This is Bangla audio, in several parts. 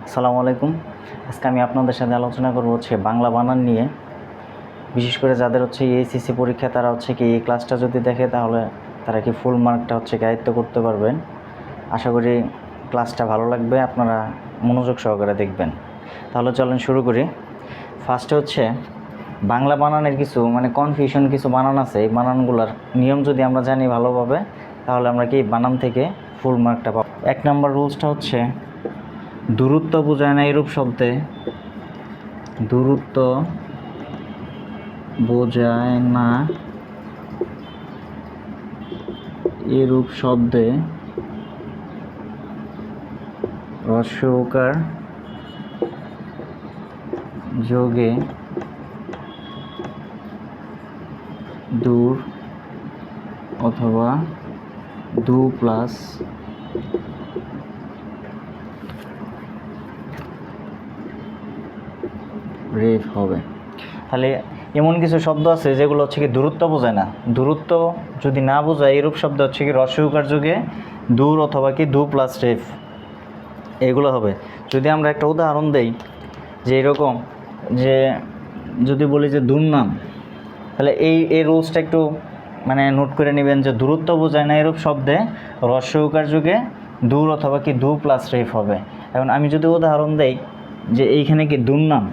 আসসালামু আলাইকুম। আজকে আমি আপনাদের সাথে আলোচনা করব বাংলা বানান নিয়ে। বিশেষ করে যাদের এইচএসসি পরীক্ষা তারা কি এই ক্লাসটা যদি দেখে তাহলে তারা ফুল মার্কটা আয়ত্ত করতে পারবেন। আশা করি ক্লাসটা ভালো লাগবে, আপনারা মনোযোগ সহকারে দেখবেন। তাহলে চলেন শুরু করি। ফার্স্টে বাংলা বানানের কিছু কনফিউশন কিছু বানান আছে। এই বানানগুলোর নিয়ম যদি আমরা জানি ভালোভাবে তাহলে আমরা বানান থেকে ফুল মার্কটা পাবো। 1 নম্বর রুলসটা দূরত্ব বোঝায় না এরূপ শব্দে, দূরত্ব বোঝায় না এরূপ শব্দে হ্রস্ব উকার যোগে দূর অথবা দু প্লাস রেফ হবে। তাহলে এমন কিছু শব্দ আছে যেগুলো কি দূরত্ব বোঝায় না। দূরত্ব যদি না বোঝায় এরূপ শব্দ কি হ্রস্ব উকার যোগে দূর অথবা দু প্লাস রেফ, এগুলো হবে। যদি আমরা একটা উদাহরণ দেই যে এরকম, যে যদি বলি যে দুর্নাম, তাহলে এই রুলসটা একটু নোট করে নেবেন যে দূরত্ব বোঝায় না এরূপ শব্দে হ্রস্ব উকার যোগে দূর অথবা দু প্লাস রেফ হবে। এখন আমি যদি উদাহরণ দেই যে এইখানে দুর্নাম,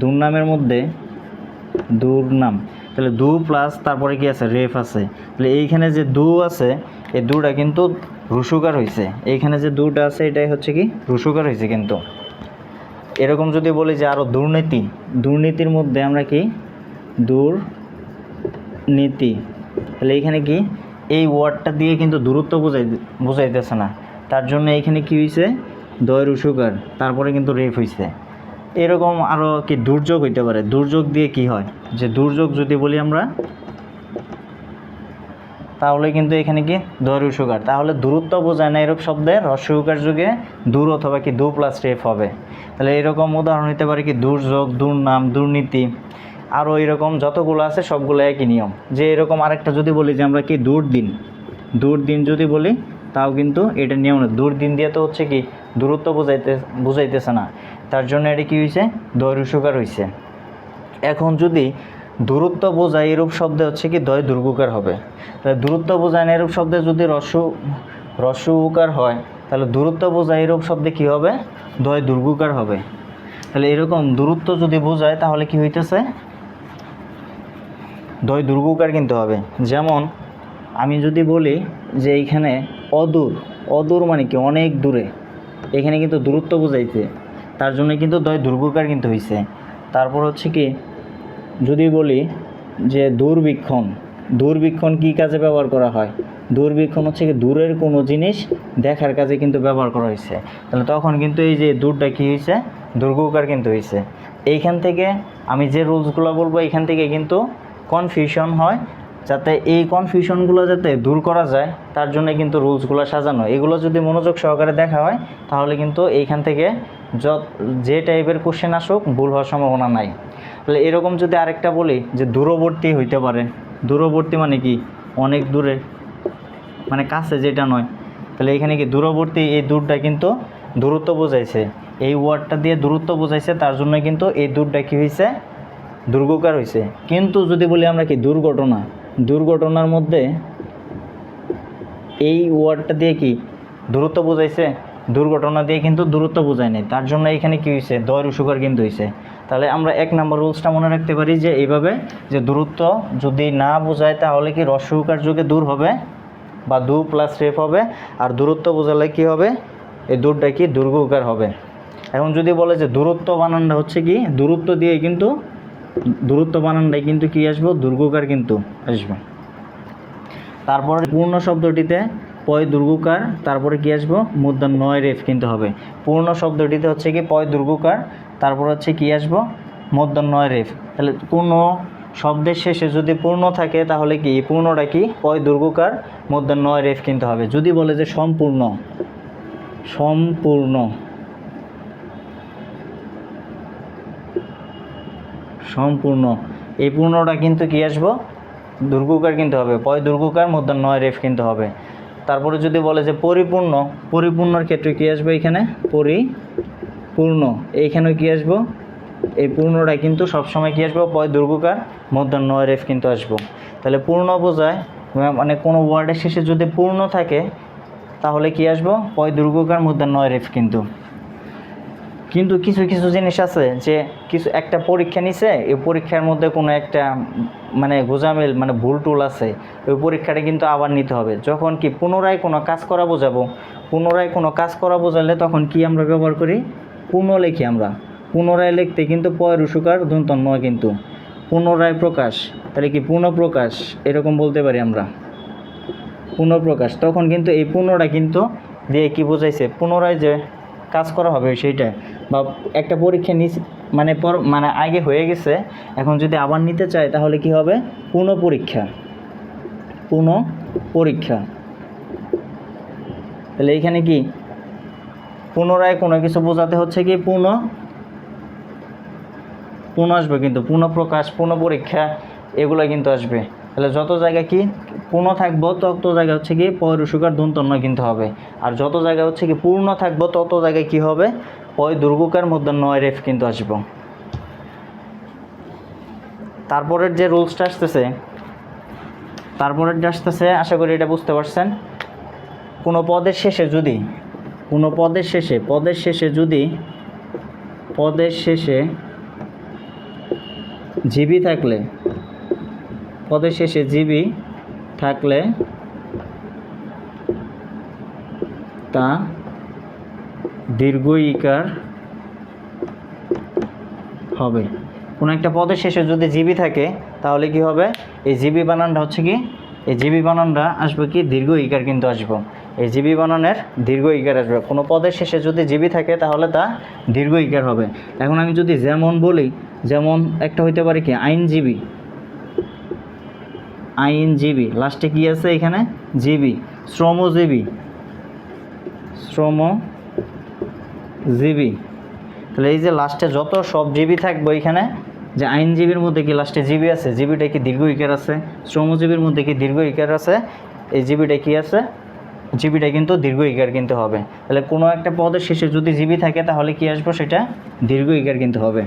দুর্নামের মধ্যে দুর্নাম, তাহলে দু প্লাস তারপরে আছে রেফ আছে। তাহলে এইখানে যে দু আছে এই দুটা কিন্তু রুসুকার হয়েছে। এইখানে যে দুটা আছে এটাই কি রুসুকার হয়েছে। কিন্তু এরকম যদি বলি যে আরও দুর্নীতি, দুর্নীতির মধ্যে আমরা দুর্নীতি, তাহলে এইখানে এই ওয়ার্ডটা দিয়ে কিন্তু দূরত্ব বোঝাইতেছে না। তার জন্য এইখানে হয়েছে দয় রুসুকার, তারপরে কিন্তু রেফ হয়েছে। এরকম আরও দুর্যোগ হইতে পারে। দুর্যোগ দিয়ে হয় যে দুর্যোগ যদি বলি আমরা তাহলে কিন্তু এখানে দয় রুসুকার, তাহলে দূরত্ব বোঝায় না এরূপ শব্দের হ্রস্ব উকার যুগে দূর অথবা দু প্লাস রেফ হবে। তাহলে এরকম উদাহরণ হতে পারে দুর্যোগ, দুর্নাম, দুর্নীতি, আরও এরকম যতগুলো আছে সবগুলো একই নিয়ম। যে এরকম আরেকটা যদি বলি যে আমরা দুর্দিন, দুর্দিন যদি বলি তাও কিন্তু এটা নিয়ম না। দুর্দিন দিয়ে তো দূরত্ব বুঝাইতেছে না, তার জন্য এটা হয়েছে দয় রুসুকার হয়েছে। এখন যদি দূরত্ব বোঝায় এরূপ শব্দে দয় দুর্গুকার হবে। তাহলে দূরত্ব বোঝায় না এরূপ শব্দে যদি হ্রস্ব উকার হয় তাহলে দূরত্ব বোঝায় এরূপ শব্দে কী হবে? দয় দুর্গুকার হবে। তাহলে এরকম দূরত্ব যদি বোঝায় তাহলে কি হইতেছে? দয় দুর্গুকার কিন্তু হবে। যেমন আমি যদি বলি যে এইখানে অদূর, অদূর মানে অনেক দূরে, এখানে কিন্তু দূরত্ব বোঝাইছে, তার জন্য কিন্তু দয় দুর্গুকার কিন্তু হয়েছে। তারপর যদি বলি যে দূরবীক্ষণ, দূরবীক্ষণ কী কাজে ব্যবহার করা হয়? দূরবীক্ষণ দূরের কোনো জিনিস দেখার কাজে কিন্তু ব্যবহার করা হয়েছে। তাহলে তখন কিন্তু এই যে দূরটা কী হয়েছে? দুর্গুকার কিন্তু হয়েছে। এইখান থেকে আমি যে রুলসগুলো বলবো এখান থেকে কিন্তু কনফিউশন হয়, যাতে এই কনফিউশনগুলো যাতে দূর করা যায় তার জন্য কিন্তু রুলসগুলো সাজানো। এগুলো যদি মনোযোগ সহকারে দেখা হয় তাহলে কিন্তু এইখান থেকে যে টাইপের কোশ্চেন আসুক ভুল হওয়ার সম্ভাবনা নাই। তাহলে এরকম যদি আরেকটা বলি যে দূরবর্তী হইতে পারে। দূরবর্তী মানে অনেক দূরে, কাছে যেটা নয়। তাহলে এখানে দূরবর্তী, এই দূরটা কিন্তু দূরত্ব বোঝাইছে, এই ওয়ার্ডটা দিয়ে দূরত্ব বোঝাইছে, তার জন্য কিন্তু এই দূরটা কী হয়েছে? দুর্গুকার হয়েছে। কিন্তু যদি বলি আমরা দুর্ঘটনা, দুর্ঘটনার মধ্যে এই ওয়ার্ডটা দিয়ে দূরত্ব বোঝাইছে, দুর্ঘটনা দিয়ে কিন্তু দূরত্ব বোঝায় নাই, তার জন্য এখানে কী হয়েছে? দয় রুসুকার কিন্তু হয়েছে। তাহলে আমরা 1 নম্বর রুলসটা মনে রাখতে পারি যে এইভাবে, যে দূরত্ব যদি না বোঝায় তাহলে হ্রস্ব উকার যুগে দূর হবে বা দু প্লাস রেফ হবে, আর দূরত্ব বোঝালে কী হবে? এই দূরটা দুর্গ উকার হবে। এখন যদি বলে যে দূরত্ব বানানটা দূরত্ব দিয়ে কিন্তু দূরত্ব বানানটাই কিন্তু কী আসবো? দুর্গুকার কিন্তু আসবে। তারপরে পূর্ণ শব্দটিতে পয় দুর্গুকার, তারপরে কী আসবো? মূর্ধন্য রেফ কিন্তু হবে। পূর্ণ শব্দটিতে পয় দুর্গুকার, তারপর কী আসবো? মূর্ধন্য রেফ। তাহলে পূর্ণ শব্দের শেষে যদি পূর্ণ থাকে তাহলে পূর্ণটা পয় দুর্গুকার, মূর্ধন্য রেফ কিন্তু হবে। যদি বলে যে সম্পূর্ণ, সম্পূর্ণ, সম্পূর্ণ, এই পূর্ণটা কিন্তু কী আসবো? দুর্গুকার কিন্তু হবে, পয় দুর্গুকার, মূর্ধন্য রেফ কিন্তু হবে। তারপরে যদি বলে যে পরিপূর্ণ, পরিপূর্ণর ক্ষেত্রে কী আসবে? এখানে পূর্ণ, এইখানেও কি আসবো, এই পূর্ণটা কিন্তু সবসময় কি আসবো, পয় দীর্ঘকার মূর্ধন্য রেফ কিন্তু আসবো। তাহলে পূর্ণ বোঝায় মানে কোনো ওয়ার্ডের শেষে যদি পূর্ণ থাকে তাহলে কি আসবো, পয় দীর্ঘকার মূর্ধন্য রেফ কিন্তু। কিন্তু কিছু কিছু জিনিস আছে যে কিছু একটা পরীক্ষা নিছে, এই পরীক্ষার মধ্যে কোনো একটা মানে গোজামিল মানে ভুল টুল আছে, ওই পরীক্ষাটা কিন্তু আবার নিতে হবে। যখন কি পুনরায় কোনো কাজ করা বোঝাবো, পুনরায় কোনো কাজ করা বোঝালে তখন কি আমরা ব্যবহার করি, পুনঃ লিখি আমরা। পুনরায় লিখতে কিন্তু পয় রুসুকার দন্তন নয় কিন্তু পুনরায় প্রকাশ, তাহলে কি পুনঃপ্রকাশ এরকম বলতে পারি আমরা, পুনঃপ্রকাশ। তখন কিন্তু এই পুনরায় কিন্তু দিয়ে কি বোঝাইছে, পুনরায় যে কাজ করা হবে সেইটা, বা একটা পরীক্ষা মানে মানে আগে হয়ে গেছে, এখন যদি আবার নিতে চাই তাহলে কি হবে, পুনঃ পরীক্ষা, পুনঃ পরীক্ষা। তাহলে এইখানে কি পুনরায় কোনো কিছু বোঝাতে হচ্ছে কি পুনঃ আসবে কিন্তু, পুনঃপ্রকাশ, পুনঃ পরীক্ষা এগুলো কিন্তু আসবে। তাহলে যত জায়গায় কি পূর্ণ থাকবো তত জায়গায় হচ্ছে কি পয় রুসুকার দন্তন্য কিন্তু হবে, আর যত জায়গায় হচ্ছে কি পূর্ণ থাকবো তত জায়গায় কি হবে, পয় দুর্গুকার মূর্ধন্য রেফ কিন্তু আসবো। তারপরের যে রুলসটা আসতেছে, আশা করি এটা বুঝতে পারছেন। কোনো পদের শেষে যদি, কোনো পদের শেষে জিবি থাকলে, পদের শেষে জিবি থাকলে তা দীর্ঘ ইকার হবে। কোনো একটা পদের শেষে যদি জিবি থাকে তাহলে কি হবে, এই জিবি বানানটা হচ্ছে কি, এই জিবি বানানটা আসবে কি দীর্ঘ ইকার কিন্তু আসবো, এই জিবি বানানের দীর্ঘ ইকার আসবে। কোনো পদের শেষে যদি জিবি থাকে তাহলে তা দীর্ঘ ইকার হবে। এখন আমি যদি যেমন বলি, যেমন একটা হইতে পারে কি আইনজীবী, আইনজীবী লাস্টে কি আছে এখানে জিবি, শ্রমজীবী। তাহলে এই যে লাস্টে যত সব জিবি থাকবে এখানে, যে আইনজীবীর মধ্যে কি লাস্টে জিবি আছে, জিবিটা কি দীর্ঘ ইকার আছে, শ্রমজীবীর মধ্যে কি দীর্ঘ ইকার আছে, এই জিবিটা কি আছে, জিবিটা কিন্তু দীর্ঘ ইকার কিন্তু হবে। তাহলে কোনো একটা পদের শেষে যদি জিবি থাকে তাহলে কি আসবো, সেটা দীর্ঘ ইকার কিন্তু হবে।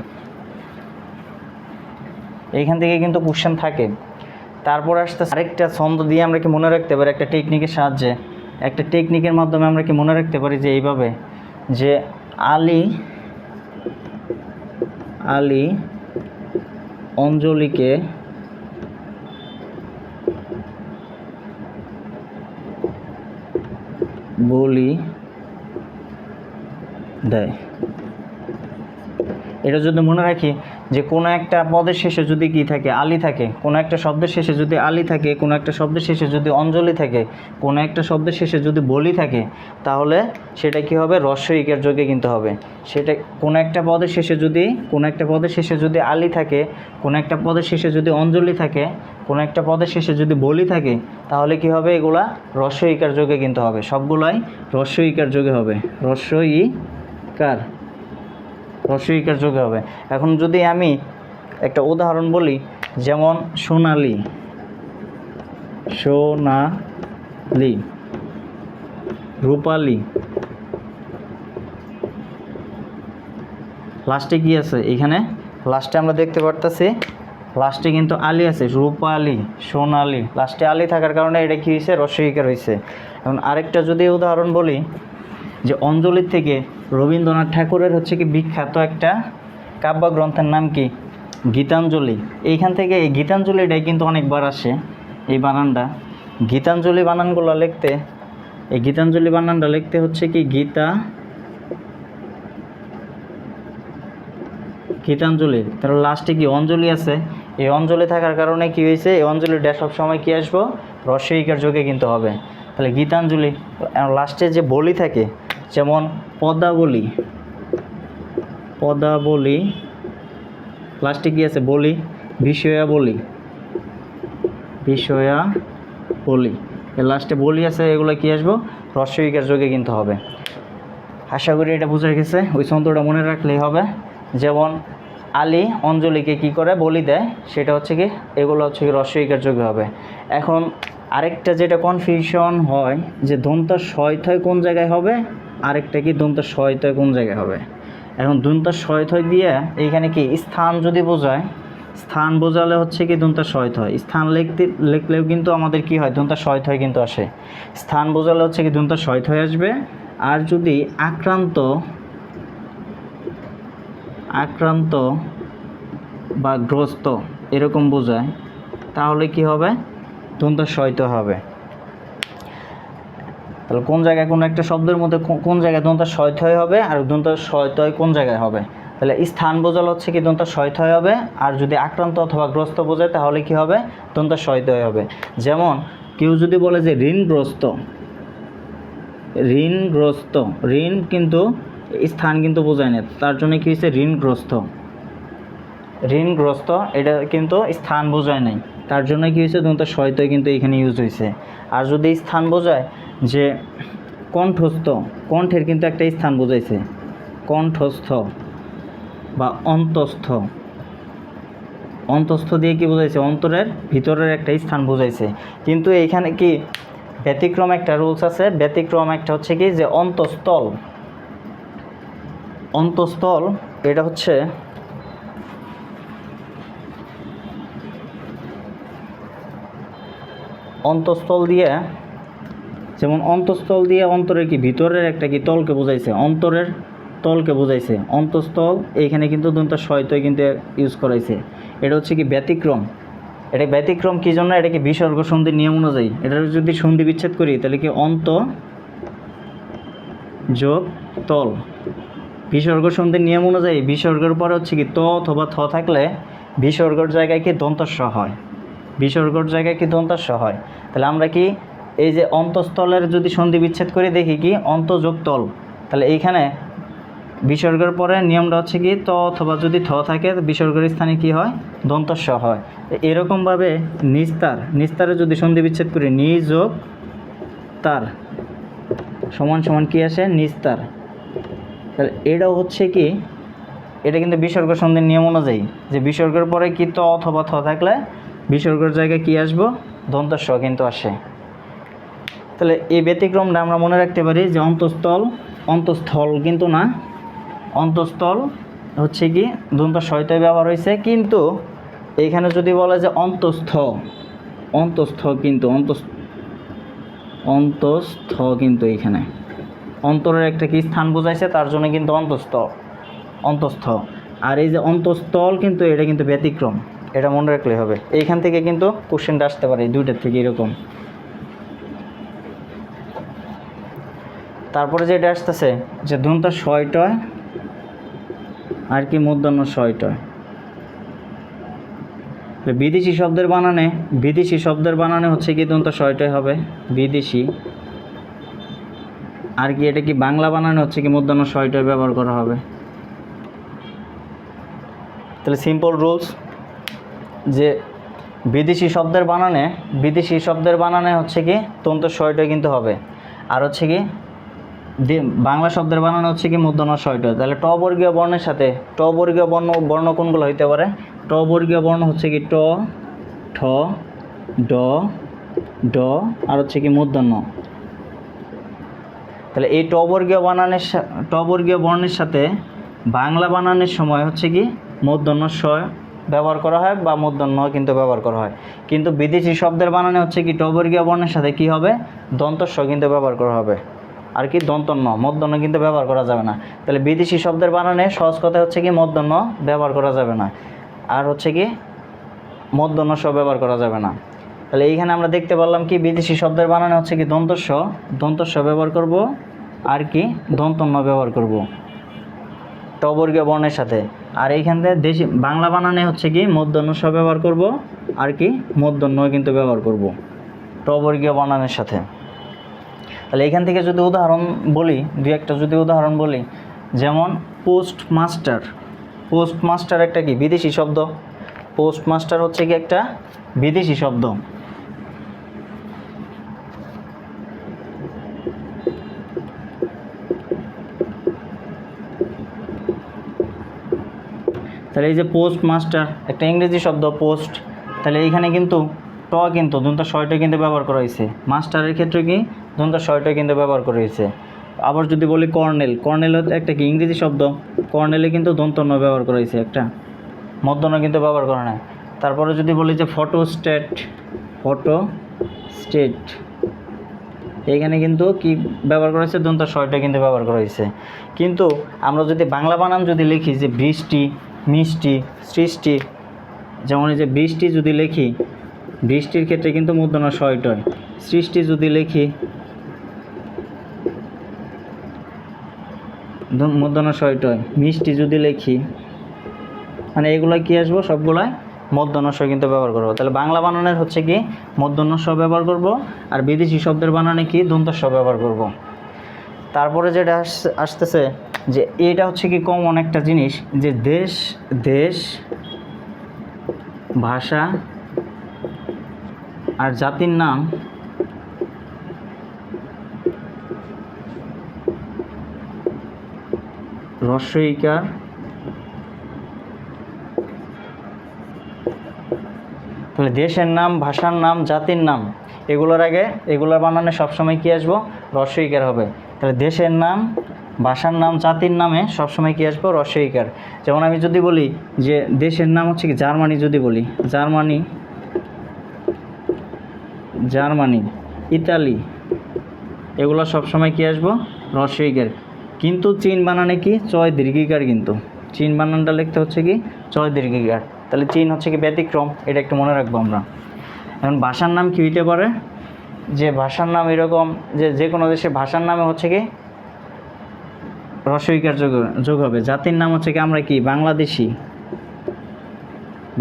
এইখান থেকে কিন্তু কোশ্চেন থাকে। তারপর আসতে আরেকটা ছন্দ দিয়ে আমরা কি মনে রাখতে পারি, একটা টেকনিকের সাহায্যে, একটা টেকনিকের মাধ্যমে আমরা কি মনে রাখতে পারি যে এইভাবে, যে আলী অঞ্জলিকে বলি দেয়। এটা যদি মনে রাখি যে কোনো একটা পদের শেষে যদি কি থাকে, আলী থাকে, কোনো একটা শব্দের শেষে যদি আলী থাকে, কোনো একটা শব্দের শেষে যদি অঞ্জলি থাকে, কোনো একটা শব্দের শেষে যদি বলি থাকে, তাহলে সেটা কি হবে, হ্রস্ব ইকার যোগে কিন্তু হবে। সেটা কোনো একটা পদের শেষে যদি, কোনো একটা পদের শেষে যদি আলী থাকে, কোনো একটা পদের শেষে যদি অঞ্জলি থাকে, কোনো একটা পদের শেষে যদি বলি থাকে, তাহলে কি হবে, এগুলা হ্রস্ব ইকার যোগে কিন্তু হবে, সবগুলাই হ্রস্ব ইকার যোগে হবে, হ্রস্ব ইকার যোগে হবে। এখন যদি আমি একটা উদাহরণ বলি, যেমন সোনালি, রূপালি, লাস্টে কি আছে এখানে, লাস্টে আমরা দেখতে পারতেছি লাস্টে কিন্তু আলী আছে, রূপালি, সোনালি, লাস্টে আলী থাকার কারণে এটা কি হয়েছে, হ্রস্ব ইকার হয়েছে। এখন আরেকটা যদি উদাহরণ বলি, যে অঞ্জলির থেকে রবীন্দ্রনাথ ঠাকুরের হচ্ছে কি বিখ্যাত একটা কাব্যগ্রন্থের নাম কি, গীতাঞ্জলি। এইখান থেকে এই গীতাঞ্জলিটাই কিন্তু অনেকবার আসে এই বানানটা। গীতাঞ্জলি বানানগুলো লিখতে, এই গীতাঞ্জলি বানানটা লিখতে হচ্ছে কি গীতাঞ্জলি, তার লাস্টে কি অঞ্জলি আছে, এই অঞ্জলি থাকার কারণে কি হয়েছে, এই অঞ্জলিটা সবসময় কি আসবো, হ্রস্ব ইকার যোগে কিন্তু হবে। তাহলে গীতাঞ্জলি, লাস্টে যে বলি থাকে, যেমন পদাবলী, লাস্টে কি আছে বলি, বিষয়াবলী, এর লাস্টে বলি আছে, এগুলো কি আসবো, হ্রস্ব ইকার যোগে কিন্তু হবে। আশা করি এটা বোঝা গেছে, ওই ছন্দটা মনে রাখলেই হবে। যেমন আলী অঞ্জলিকে কি করে বলি দেয়, সেটা হচ্ছে কি, এগুলো হচ্ছে কি হ্রস্ব ইকার যোগে হবে। এখন আরেকটা যেটা কনফিউশন হয়, যে দন্ত শয়থয় কোন জায়গায় হবে, আরেকটা কি দন্ত শয়থয় কোন জায়গায় হবে। এখন দন্তা শয়থয় দিয়ে এইখানে কি স্থান যদি বোঝায়, স্থান বোঝালে হচ্ছে কি দন্তা শয়থয়, স্থান লিখলেও কিন্তু আমাদের কি হয় দন্তা শয়থয় কিন্তু আসে। স্থান বোঝালে হচ্ছে কি দন্তা শয়থয় আসবে। আর যদি আক্রান্ত বা গ্রস্ত এরকম বোঝায় তাহলে কি হবে দন্তা শয়িত হবে। তাহলে কোন জায়গায় কোনো একটা শব্দের মধ্যে কোন জায়গায় দন্তা শয়থয় হবে আর দন্তা শয়থয় কোন জায়গায় হবে, তাহলে স্থান বোঝালে হচ্ছে কি দন্তা শয়থয় হবে। আর যদি আক্রান্ত অথবা গ্রস্ত বোঝায় তাহলে কি হবে দন্তা শয়থয় হবে। যেমন কেউ যদি বলে যে ঋণগ্রস্ত, ঋণ কিন্তু স্থান কিন্তু বোঝায় না, তার জন্য কি হয়েছে ঋণগ্রস্ত, এটা কিন্তু স্থান বোঝায় নাই, তার জন্য কি হয়েছে দন্তা শয়থয় কিন্তু এখানে ইউজ হয়েছে। আর যদি স্থান বোঝায় যে কণ্ঠস্থ, কণ্ঠের কিন্তু একটা স্থান বোঝাইছে, কণ্ঠস্থ বা অন্তস্থ দিয়ে কি বোঝাইছে অন্তরের ভিতরের একটা স্থান বোঝাইছে। কিন্তু এইখানে কি ব্যতিক্রম একটা রুলস আছে, ব্যতিক্রম একটা হচ্ছে কি যে অন্তঃস্থল এটা হচ্ছে অন্তঃস্থল দিয়ে, যেমন অন্তঃস্থল দিয়ে অন্তরের কি ভিতরের একটা কি তলকে বোঝাইছে, অন্তরের তলকে বোঝাইছে অন্তঃস্থল, এইখানে কিন্তু দন্তা শয়থয় কিন্তু ইউজ করাইছে। এটা হচ্ছে কি ব্যতিক্রম। এটা ব্যতিক্রম কী জন্য, এটা কি বিসর্গ সন্ধির নিয়ম অনুযায়ী, এটার যদি সন্ধি বিচ্ছেদ করি তাহলে কি অন্ত যোগ তল, বিসর্গ সন্ধির নিয়ম অনুযায়ী বিসর্গের পরে হচ্ছে কি ত অথবা থ থাকলে বিসর্গর জায়গায় কি দন্তস্ব হয়, বিসর্গর জায়গায় কি দন্তস্ব হয়। তাহলে আমরা কি এই যে অন্তঃস্থলের যদি সন্ধি বিচ্ছেদ করে দেখি কি অন্ত যোগ তল, তাহলে এইখানে বিসর্গের পরে নিয়মটা হচ্ছে কি ত অথবা যদি থ থাকে বিসর্গের স্থানে কি হয় দন্তস্ব হয়। এরকমভাবে নিস্তারে যদি সন্ধি বিচ্ছেদ করি নি যোগ তার সমান সমান কি আসে নিস্তার, তাহলে এটাও হচ্ছে কি এটা কিন্তু বিসর্গ সন্ধির নিয়ম অনুযায়ী যে বিসর্গের পরে কি ত অথবা থ থাকলে বিসর্গের জায়গায় কি আসবো দন্তস্ব কিন্তু আসে। তাহলে এই ব্যতিক্রমটা আমরা মনে রাখতে পারি যে অন্তঃস্থল কিন্তু না, অন্তঃস্থল হচ্ছে কি দন্ত শয়থয় ব্যবহার হয়েছে। কিন্তু এইখানে যদি বলে যে অন্তঃস্থ কিন্তু এইখানে অন্তরের একটা কি স্থান বোঝাইছে, তার জন্য কিন্তু অন্তঃস্থ। আর এই যে অন্তঃস্থল কিন্তু এটা কিন্তু ব্যতিক্রম, এটা মনে রাখলে হবে। এইখান থেকে কিন্তু কোশ্চেনটা আসতে পারে দুইটার থেকে এরকম। তারপরে যেটা আসতেছে যে দন্ত শয়টয় আর কি মূর্ধন্য শয়টয়, বিদেশি শব্দের বানানে হচ্ছে কি দন্ত শয়টয় হবে বিদেশি, আর কি এটা কি বাংলা বানানে হচ্ছে কি মূর্ধন্য শয়টয় ব্যবহার করা হবে। তাহলে সিম্পল রুলস যে বিদেশি শব্দের বানানে হচ্ছে কি দন্ত শয়টয় কিন্তু হবে, আর হচ্ছে কি বাংলা শব্দের বানানো হচ্ছে কি মূর্ধন্য শয়টয়। তাহলে ট বর্গীয় বর্ণের সাথে ট বর্গীয় বর্ণ কোনগুলো হইতে পারে, ট বর্গীয় বর্ণ হচ্ছে কি ট, ঠ, ড, ড আর হচ্ছে কি মূর্ধন্য। তাহলে এই ট বর্গীয় বর্ণের সাথে বাংলা বানানের সময় হচ্ছে কি মূর্ধন্য স ব্যবহার করা হয় বা মূর্ধন্য কিন্তু ব্যবহার করা হয়। কিন্তু বিদেশি শব্দের বানানে হচ্ছে কি ট বর্গীয় বর্ণের সাথে কি হবে দন্তস্ব কিন্তু ব্যবহার করা হবে, আর কি দন্তন্য মূর্ধন্য কিন্তু ব্যবহার করা যাবে না। তাহলে বিদেশি শব্দের বানানে সহজ কথা হচ্ছে কি মূর্ধন্য ব্যবহার করা যাবে না, আর হচ্ছে কি মূর্ধন্য স ব্যবহার করা যাবে না। তাহলে এইখানে আমরা দেখতে পারলাম কি বিদেশি শব্দের বানানে হচ্ছে কি দন্তস্ব ব্যবহার করব, আর কি দন্তন্য ব্যবহার করব ট বর্গীয় বর্ণের সাথে। আর এইখান থেকে বাংলা বানানে হচ্ছে কি মূর্ধন্য স ব্যবহার করব, আর কি মূর্ধন্য কিন্তু ব্যবহার করব ট বর্গীয় বানানের সাথে। তাহলে এখান থেকে যদি উদাহরণ বলি, উদাহরণ বলি, যেমন পোস্টমাস্টার একটা কি বিদেশি শব্দ, পোস্টমাস্টার হচ্ছে কি একটা বিদেশি শব্দ। তাহলে এই যে পোস্টমাস্টার একটা ইংরেজি শব্দ পোস্ট, তাহলে এইখানে কিন্তু ট কিন্তু দন্ত শয়টা কিন্তু ব্যবহার করা হয়েছে, মাস্টারের ক্ষেত্রে কি দন্ত শয়টা কিন্তু ব্যবহার করা হয়েছে। আবার যদি বলি কর্নেল, কর্নেল হচ্ছে একটা কি ইংরেজি শব্দ, কর্নেলে কিন্তু দন্ত ন ব্যবহার করা হয়েছে, একটা মধ্যন কিন্তু ব্যবহার করা নাই। তারপরে যদি বলি যে ফটোস্টেট, ফটোস্টেট, এইখানে কিন্তু কি ব্যবহার করা হয়েছে, দন্ত শয়টা কিন্তু ব্যবহার করা হয়েছে। কিন্তু আমরা যদি বাংলা বানান যদি লিখি যে বৃষ্টি, মিষ্টি, সৃষ্টি, যেমন এই যে বৃষ্টি যদি লিখি, বৃষ্টির ক্ষেত্রে কিন্তু মূর্ধন্য শয়টয়। সৃষ্টি যদি লিখি মূর্ধন্য শয়টয়, মিষ্টি যদি লিখি, মানে এগুলো কি আসবো, সবগুলাই মূর্ধন্য ষ কিন্তু ব্যবহার করবো। তাহলে বাংলা বানানের হচ্ছে কি মূর্ধন্য ষ ব্যবহার করব, আর বিদেশি শব্দের বানানে কি দন্ত স ব্যবহার করব। তারপরে যেটা আসতেছে যে এটা হচ্ছে কি কমন একটা জিনিস, যে দেশ, দেশ, ভাষা আর জাতির নাম হ্রস্বইকার, তাহলে দেশের নাম, ভাষার নাম, জাতির নাম, এগুলোর আগে এগুলোর বানানে সবসময় কী আসবো, হ্রস্বইকার হবে। তাহলে দেশের নাম, ভাষার নাম, জাতির নামে সবসময় কী আসবো, হ্রস্বইকার। যেমন আমি যদি বলি যে দেশের নাম হচ্ছে কি জার্মানি, যদি বলি জার্মানি, জার্মানি, ইতালি, এগুলো সবসময় কী আসবো, হ্রস্বইকার। কিন্তু চীন বানানে কি চয় দীর্ঘিকার, কিন্তু চীন বানানটা লিখতে হচ্ছে কি চয় দীর্ঘিকার। তাহলে চীন হচ্ছে কি ব্যতিক্রম, এটা একটু মনে রাখবো আমরা। এখন ভাষার নাম কী হইতে পারে, যে ভাষার নাম এরকম যে কোনো দেশে ভাষার নামে হচ্ছে কি হ্রস্বইকার যোগ হবে। জাতির নাম হচ্ছে কি আমরা কি বাংলাদেশি,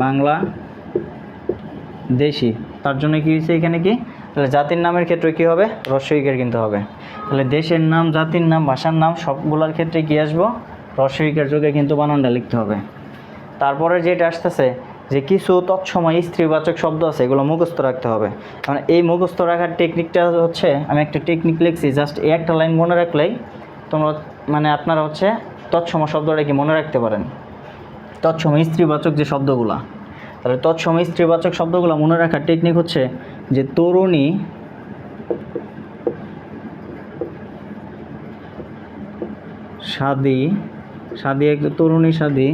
বাংলাদেশি, তার জন্য কি হয়েছে এখানে কি, তাহলে জাতির নামের ক্ষেত্রে কী হবে, হ্রস্বইকার কিন্তু হবে। তাহলে দেশের নাম, জাতির নাম, ভাষার নাম সবগুলোর ক্ষেত্রে কী আসবো, হ্রস্বইকার যোগে কিন্তু বানানটা লিখতে হবে। তারপরে যেটা আসতেছে যে কিছু তৎসময় স্ত্রীবাচক শব্দ আছে, এগুলো মুখস্থ রাখতে হবে। মানে এই মুখস্থ রাখার টেকনিকটা হচ্ছে, আমি একটা টেকনিক লিখছি, জাস্ট এই একটা লাইন মনে রাখলেই তোমরা মানে আপনারা হচ্ছে তৎসময় শব্দটা কি মনে রাখতে পারেন, তৎসময় স্ত্রীবাচক যে শব্দগুলা। তাহলে তৎসময় স্ত্রীবাচক শব্দগুলো মনে রাখার টেকনিক হচ্ছে যে তরুণী, সাদী, সাদী এক তরুণী, সাদী,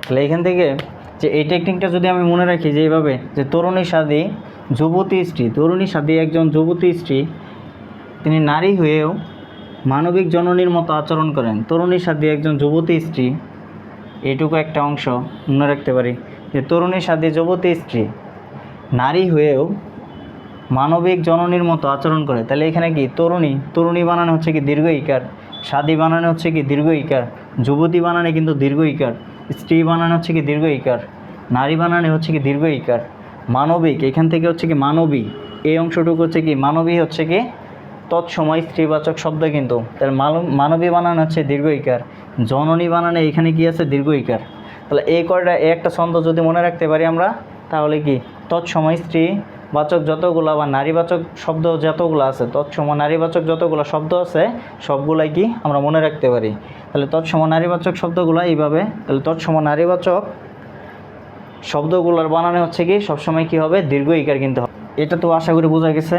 তাহলে এখান থেকে যে এই টেকনিকটা যদি আমি মনে রাখি যে এইভাবে, যে তরুণী সাদী যুবতী স্ত্রী, তরুণী সাদী একজন যুবতী স্ত্রী, তিনি নারী হয়েও মানবিক জননীর মতো আচরণ করেন। তরুণী সাদী একজন যুবতী স্ত্রী, এইটুকু একটা অংশ মনে রাখতে পারি, যে তরুণী সাদী যুবতী স্ত্রী নারী হয়েও মানবিক জননীর মতো আচরণ করে। তাহলে এখানে কি তরুণী, তরুণী বানানো হচ্ছে কি দীর্ঘ ইকার, সাদী বানানো হচ্ছে কি দীর্ঘ ইকার, যুবতী বানানে কিন্তু দীর্ঘ ইকার, স্ত্রী বানানো হচ্ছে কি দীর্ঘ ইকার, নারী বানানে হচ্ছে কি দীর্ঘ ইকার, মানবিক এখান থেকে হচ্ছে কি মানবী, এই অংশটুকু হচ্ছে কি মানবী, হচ্ছে কি তৎসময় স্ত্রীবাচক শব্দ কিন্তু। তাহলে মানবী বানানো হচ্ছে দীর্ঘ ইকার, জননী বানানে এখানে কি আছে দীর্ঘ ইকার। তাহলে এই কয়টা একটা ছন্দ যদি মনে রাখতে পারি আমরা, তাহলে কি তৎসময় স্ত্রীবাচক যতগুলো বা নারীবাচক শব্দ যতগুলো আছে, তৎসময় নারীবাচক যতগুলো শব্দ আছে সবগুলাই কি আমরা মনে রাখতে পারি। তাহলে তৎসময় নারীবাচক শব্দগুলো এইভাবে, তাহলে তৎসময় নারীবাচক শব্দগুলোর বানানো হচ্ছে কি সবসময় কি হবে দীর্ঘ ইকার কিন্তু হবে। এটা তো আশা করি বোঝা গেছে।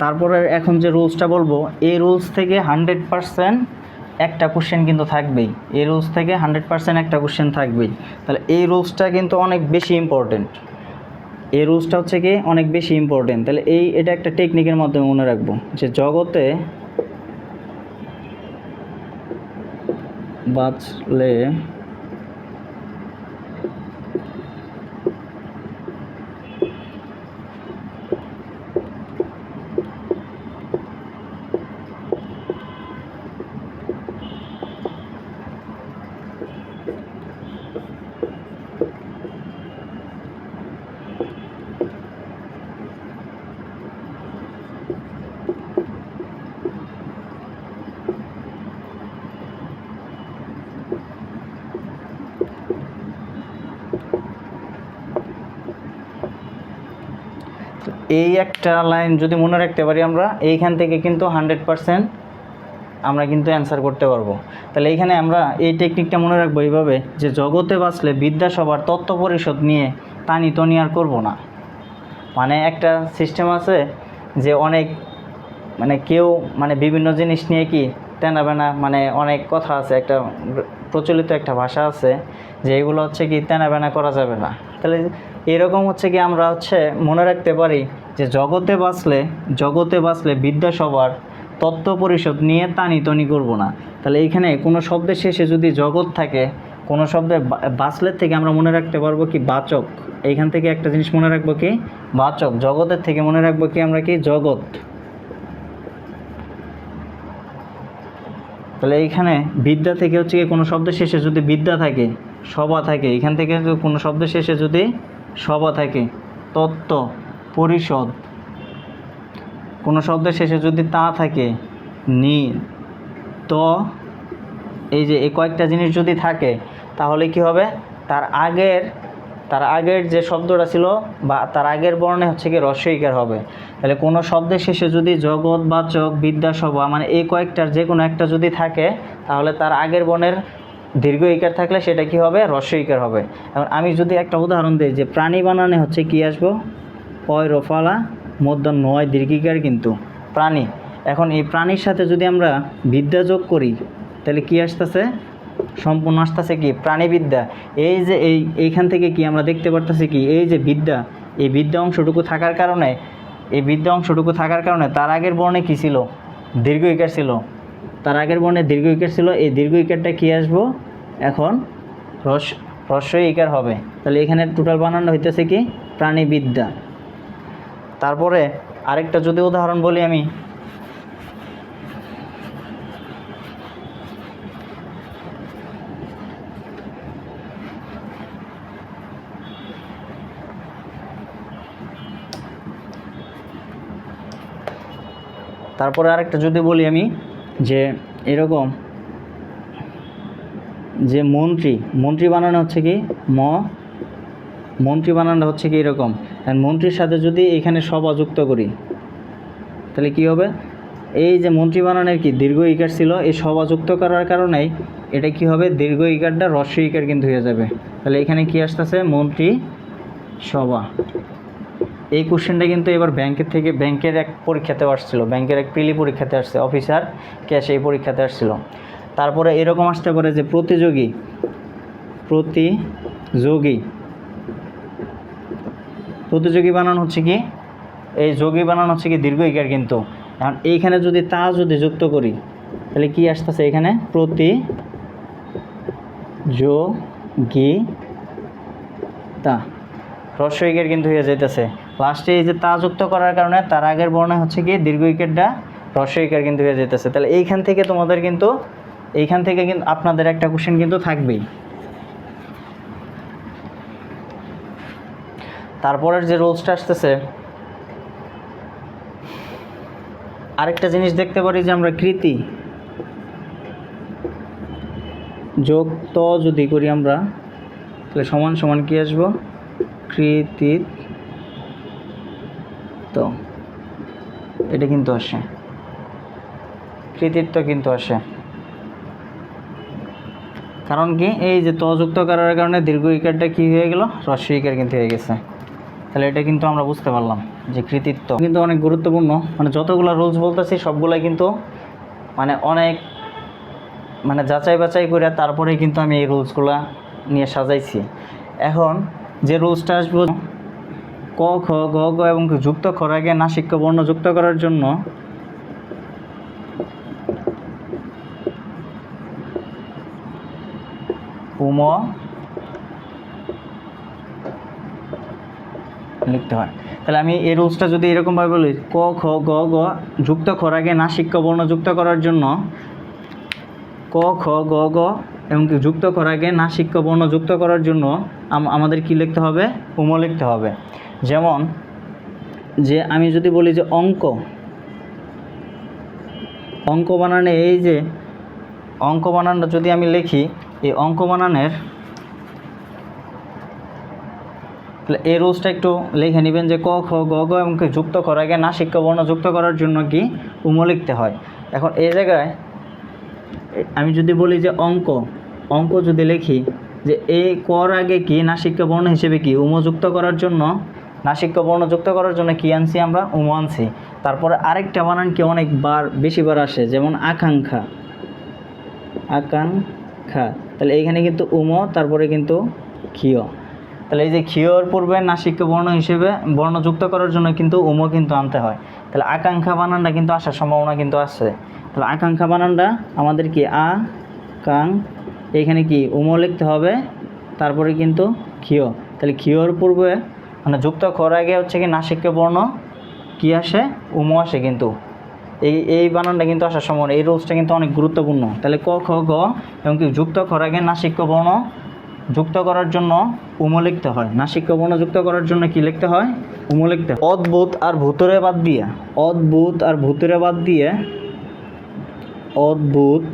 তারপরে এখন যে রুলসটা বলবো, এই রুলস থেকে 100% একটা কোশ্চেন কিন্তু থাকবেই, এই রুলস থেকে 100% একটা কোশ্চেন থাকবেই। তাহলে এই রুলসটা কিন্তু অনেক বেশি ইম্পর্টেন্ট, এই রুলসটা হচ্ছে কি অনেক বেশি ইম্পর্টেন্ট। তাহলে এটা একটা টেকনিকের মাধ্যমে মনে রাখবো, যে জগতে বাঁচলে এই একটা লাইন যদি মনে রাখতে পারি আমরা, এইখান থেকে কিন্তু 100% আমরা কিন্তু অ্যান্সার করতে পারবো। তাহলে এইখানে আমরা এই টেকনিকটা মনে রাখবো এইভাবে, যে জগতে বাঁচলে বিদ্যাসভার তত্ত্ব পরিষদ নিয়ে টানি টনি আর করবো না। মানে একটা সিস্টেম আছে যে অনেক মানে কেউ মানে বিভিন্ন জিনিস নিয়ে কি তেনা বেনা, মানে অনেক কথা আছে, একটা প্রচলিত একটা ভাষা আছে যে এগুলো হচ্ছে কি তেনা বেনা করা যাবে না। তাহলে এরকম হচ্ছে কি আমরা হচ্ছে মনে রাখতে পারি যে জগতে বাঁচলে বিদ্যাসভার তত্ত্ব পরিষদ নিয়ে টানি টনি করবো না। তাহলে এইখানে কোনো শব্দের শেষে যদি জগৎ থাকে, কোনো শব্দে বাঁচলের থেকে আমরা মনে রাখতে পারবো কি বাচক। এইখান থেকে একটা জিনিস মনে রাখবো কি বাচক, জগতের থেকে মনে রাখবো কি আমরা কি জগৎ। তাহলে এইখানে বিদ্যা থেকে হচ্ছে কি কোনো শব্দের শেষে যদি বিদ্যা থাকে, সভা থাকে, এখান থেকে কোনো শব্দের শেষে যদি সভা থাকে, তত্ত্ব পরিষদ, কোনো শব্দের শেষে যদি তা থাকে, নি ত, এই যে এই কয়েকটা জিনিস যদি থাকে, তাহলে কি হবে তার আগের যে শব্দটা ছিল বা তার আগের বর্ণে হচ্ছে কি রস্বইকার হবে। তাহলে কোনো শব্দের শেষে যদি জগৎ, বাচক, বিদ্যাসভা মানে এই কয়েকটার যে কোনো একটা যদি থাকে, তাহলে তার আগের বর্ণের দীর্ঘ ইকার থাকলে সেটা কি হবে রস্বইকার হবে। এখন আমি যদি একটা উদাহরণ দিই, যে প্রাণী বানানে হচ্ছে কি আসবো পয় রফালা মধ্য নয় দীর্ঘিকার কিন্তু প্রাণী। এখন এই প্রাণীর সাথে যদি আমরা বিদ্যা যোগ করি, তাহলে কি আসতেছে সম্পূর্ণ আসতেছে কি প্রাণীবিদ্যা। এই যে এইখান থেকে কি আমরা দেখতে পারতেছি কি এই যে বিদ্যা, এই বিদ্যা অংশটুকু থাকার কারণে তার আগের বর্ণে কি ছিল দীর্ঘ ইকার ছিল, তার আগের বর্ণে দীর্ঘ ইকার ছিল। এই দীর্ঘ ইকারটা কি আসবো এখন হ্রস্বই ইকার হবে। তাহলে এখানে টোটাল বানানো হইতেছে কি প্রাণীবিদ্যা। তারপরে আরেকটা যদি উদাহরণ বলি আমি, যে এরকম যে মন্ত্রী বানানো হচ্ছে কি মন্ত্রী বানানো হচ্ছে কি এরকম, মন্ত্রীর সাথে যদি এখানে সভা যুক্ত করি, তাহলে কি হবে এই যে মন্ত্রী বানানোর কি দীর্ঘ ইকার ছিল, এই সভা যুক্ত করার কারণেই এটা কি হবে দীর্ঘ ইকারটা হ্রস্ব ইকার কিন্তু হয়ে যাবে। তাহলে এখানে কি আসতেছে মন্ত্রী সভা। এই কোশ্চেনটা কিন্তু এবার ব্যাংকের এক পরীক্ষাতে আসছিল, ব্যাংকের এক প্রিলি পরীক্ষাতে আসছে, অফিসার ক্যাশ এই পরীক্ষাতে আসছিল। তারপরে এরকম আসতে পারে যে প্রতিযোগী বানান হচ্ছে কি এই যোগী বানান হচ্ছে কি দীর্ঘ ইকার কিন্তু। এখন এইখানে যদি তা যদি যুক্ত করি, তাহলে কি আসতেছে এখানে প্রতিযোগিতা, হ্রস্ব ইকার কিন্তু হয়ে যাইতেছে। লাস্টে এই যে তা যুক্ত করার কারণে তার আগের বর্ণে হচ্ছে কি দীর্ঘ ইকারটা হ্রস্ব ইকার কিন্তু হয়ে যাইতেছে। তাহলে এইখান থেকে কিন্তু আপনাদের একটা কোশ্চেন কিন্তু থাকবেই। তারপরের যে রুলসটা আসতেছে, আরেকটা জিনিস দেখতে পারি যে আমরা কৃতি যোগ ত যদি করি আমরা, তাহলে সমান সমান কি আসবো কৃতিত্ব। এটা কিন্তু আসে, কৃতিত্ব কিন্তু আসে। কারণ কি এই যে ত যুক্ত করার কারণে দীর্ঘ ইকারটা কি হয়ে গেল হ্রস্ব ইকার কিন্তু হয়ে গেছে। তাহলে এটা কিন্তু আমরা বুঝতে পারলাম যে কৃতিত্ব কিন্তু অনেক গুরুত্বপূর্ণ। মানে যতগুলো রুলস বলতেছি সবগুলাই কিন্তু মানে অনেক মানে যাচাই বাছাই করে তারপরে কিন্তু আমি এই রুলসগুলো নিয়ে সাজাইছি। এখন যে রুলসটা আসবো ক খ গ গ এবং যুক্ত খর আগে নাসিক্য বর্ণ যুক্ত করার জন্য উম লিখতে হয়। তাহলে আমি এই রুলসটা যদি এরকমভাবে বলি, ক খ গ গ যুক্ত খর আগে নাসিক্য বর্ণ যুক্ত করার জন্য ক খ গ গ এবং যুক্ত খর আগে নাসিক্য বর্ণ যুক্ত করার জন্য আমাদের কি লিখতে হবে উম লিখতে হবে। যেমন যে আমি যদি বলি যে অঙ্ক বানানে, এই যে অঙ্ক বানানটা যদি আমি লিখি, এই অঙ্ক বানানের এই রুলসটা একটু লিখে নেবেন যে ক খ গ গ এবং যুক্ত করার আগে না শিক্ষা বর্ণ যুক্ত করার জন্য কি উম লিখতে হয়। এখন এই জায়গায় আমি যদি বলি যে অঙ্ক যদি লিখি যে এই কর আগে কি না শিক্ষা বর্ণ হিসেবে কি উম যুক্ত করার জন্য না শিক্ষা বর্ণ যুক্ত করার জন্য কি আনছি আমরা উম আনছি। তারপরে আরেকটা বানান কি অনেকবার বেশিবার আসে, যেমন আকাঙ্ক্ষা, তাহলে এইখানে কিন্তু উম তারপরে কিন্তু ক্ষীয়। তাহলে এই যে ক্ষীয়র পূর্বে না শিক্ষা বর্ণ হিসেবে বর্ণ যুক্ত করার জন্য কিন্তু উম কিন্তু আনতে হয়। তাহলে আকাঙ্ক্ষা বানানটা কিন্তু আসার সম্ভাবনা কিন্তু আছে। তাহলে আকাঙ্ক্ষা বানানটা আমাদের কি কাং, এখানে কি উম লিখতে হবে, তারপরে কিন্তু ক্ষীয়। তাহলে ক্ষীয়র পূর্বে মানে যুক্ত করার আগে হচ্ছে কি না শিক্ষা বর্ণ কি আসে উম আসে, কিন্তু এই বানানটা কিন্তু আসার সম্ভাবনা, এই রুলসটা কিন্তু অনেক গুরুত্বপূর্ণ। তাহলে ক খ গ এবং কি যুক্ত করার আগে না শিক্ষা বর্ণ যুক্ত করার জন্য উম লিখতে হয়, না শিক্ষা বর্ণ যুক্ত করার জন্য কি লিখতে হয় উম লিখতে হয়। অদ্ভুত আর ভূতুরে বাদ দিয়ে অদ্ভুত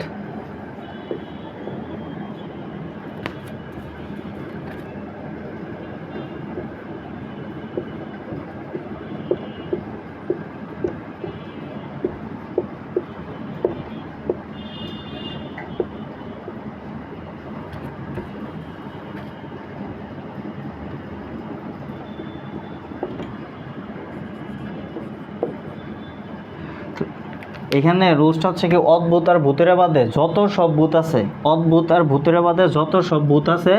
এখানে রুলসটা হচ্ছে কি অদ্ভুত আর ভূতের বাদে যত সব ভূত আছে, অদ্ভুত আর ভূতের বাদে যত সব ভূত আছে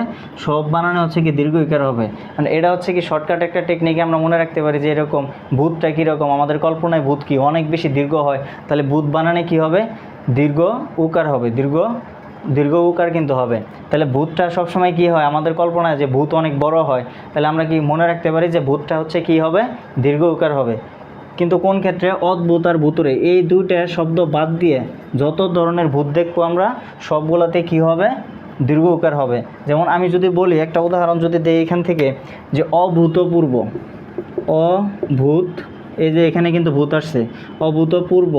সব বানানো হচ্ছে কি দীর্ঘ ইকার হবে। মানে এটা হচ্ছে কি শর্টকাট একটা টেকনিকে আমরা মনে রাখতে পারি যে এরকম ভূতটা কীরকম, আমাদের কল্পনায় ভূত কি অনেক বেশি দীর্ঘ হয়, তাহলে ভূত বানানে কি হবে দীর্ঘ উকার হবে, দীর্ঘ উকার কিন্তু হবে। তাহলে ভূতটা সবসময় কি হয় আমাদের কল্পনায় যে ভূত অনেক বড় হয়, তাহলে আমরা কি মনে রাখতে পারি যে ভূতটা হচ্ছে কি হবে দীর্ঘ উকার হবে। কিন্তু কোন ক্ষেত্রে অদ্ভুত আর ভূতুরে এই দুইটা শব্দ বাদ দিয়ে যত ধরনের ভূত দেখবো আমরা সবগুলোতে কি হবে দীর্ঘ উকার হবে। যেমন আমি যদি বলি একটা উদাহরণ যদি দেই এখান থেকে যে অভূতপূর্ব, অভূত, এই যে এখানে কিন্তু ভূত আসছে অভূতপূর্ব,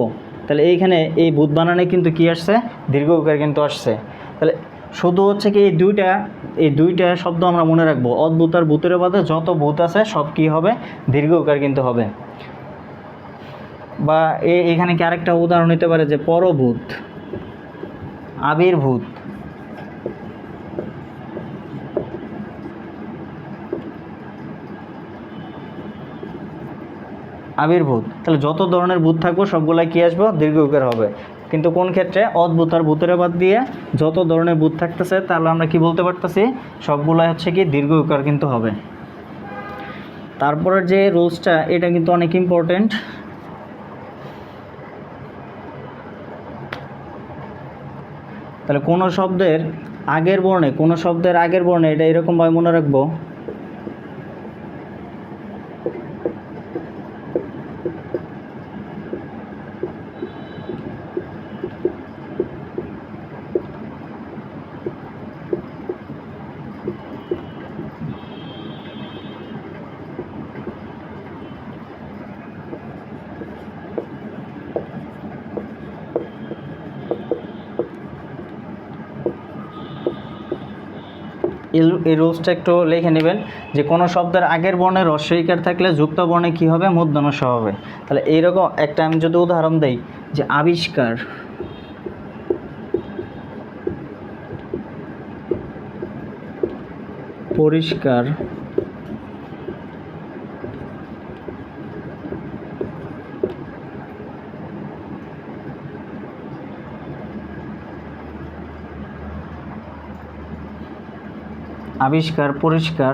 তাহলে এইখানে এই ভূত বানানে কিন্তু কি আসছে দীর্ঘ উকার কিন্তু আসছে। তাহলে শুধু হচ্ছে কি এই দুইটা শব্দ আমরা মনে রাখবো, অদ্ভুত আর ভূতের বাদে যত ভূত আছে সব কি হবে দীর্ঘ উকার কিন্তু হবে। বা এখানে কি আরেকটা উদাহরণ নিতে পারে যে পরভূত, আবির্ভূত, তাহলে যত ধরনের ভূত থাকবো সবগুলাই কি আসবো দীর্ঘ উকার হবে। কিন্তু কোন ক্ষেত্রে অদ্ভুত আর ভূতের বাদ দিয়ে যত ধরনের ভূত থাকতেছে তাহলে আমরা কি বলতে পারতেছি সবগুলাই হচ্ছে কি দীর্ঘ উকার কিন্তু হবে। তারপরে যে রুলসটা এটা কিন্তু অনেক ইম্পর্টেন্ট। তাহলে কোনো শব্দের আগের বর্ণে এটা এরকমভাবে মনে রাখবো এই রুলসটা একটু লিখে নেবেন যে কোনো শব্দের আগের বর্ণে হ্রস্ব ইকার থাকলে যুক্ত বর্ণে কী হবে মূর্ধন্য ষ হবে। তাহলে এইরকম একটা আমি যদি উদাহরণ দেই যে আবিষ্কার, পরিষ্কার, আবিষ্কার, পরিষ্কার,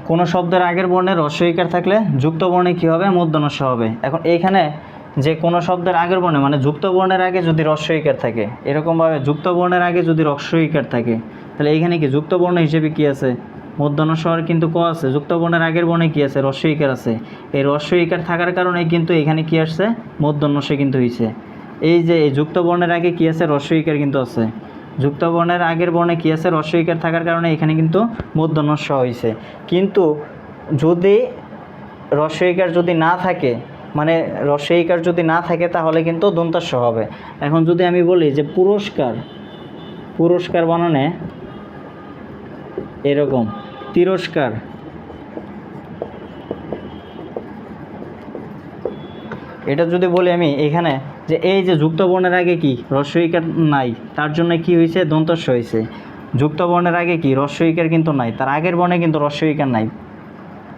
কোনো শব্দের আগের বর্ণে হ্রস্ব ইকার থাকলে যুক্ত বর্ণে কী হবে মূর্ধন্য ষ হবে। এখন এইখানে যে কোনো শব্দের আগের বর্ণে মানে যুক্ত বর্ণের আগে যদি হ্রস্ব ইকার থাকে, এরকমভাবে যুক্ত বর্ণের আগে যদি হ্রস্ব ইকার থাকে তাহলে এইখানে কি যুক্ত বর্ণ হিসেবে কি আছে মূর্ধন্য ষ কিন্তু ক আছে, যুক্ত বর্ণের আগের বর্ণে কি আছে হ্রস্ব ইকার আছে, এই হ্রস্ব ইকার থাকার কারণে কিন্তু এখানে কি আসছে মূর্ধন্য ষ কিন্তু হয়েছে। এই যে এই যুক্ত বর্ণের আগে কি আছে হ্রস্ব ইকার কিন্তু আছে, যুক্ত বর্ণের আগের বর্ণে কী আছে হ্রস্ব ইকার থাকার কারণে এখানে কিন্তু মূর্ধন্য ষ হয়েছে। কিন্তু যদি হ্রস্ব ইকার যদি না থাকে মানে রস্বইকার যদি না থাকে তাহলে কিন্তু দন্তাস্য হবে। এখন যদি আমি বলি যে পুরস্কার, পুরস্কার বানানে এরকম তিরস্কার, এটা যদি বলি আমি এখানে যে এই যে যুক্ত বর্ণের আগে কি রস্বইকার নাই, তার জন্য কি হয়েছে দন্তস্য হয়েছে। যুক্ত বর্ণের আগে কি রস্বইকার কিন্তু নাই, তার আগের বর্ণে কিন্তু রস্বইকার নাই,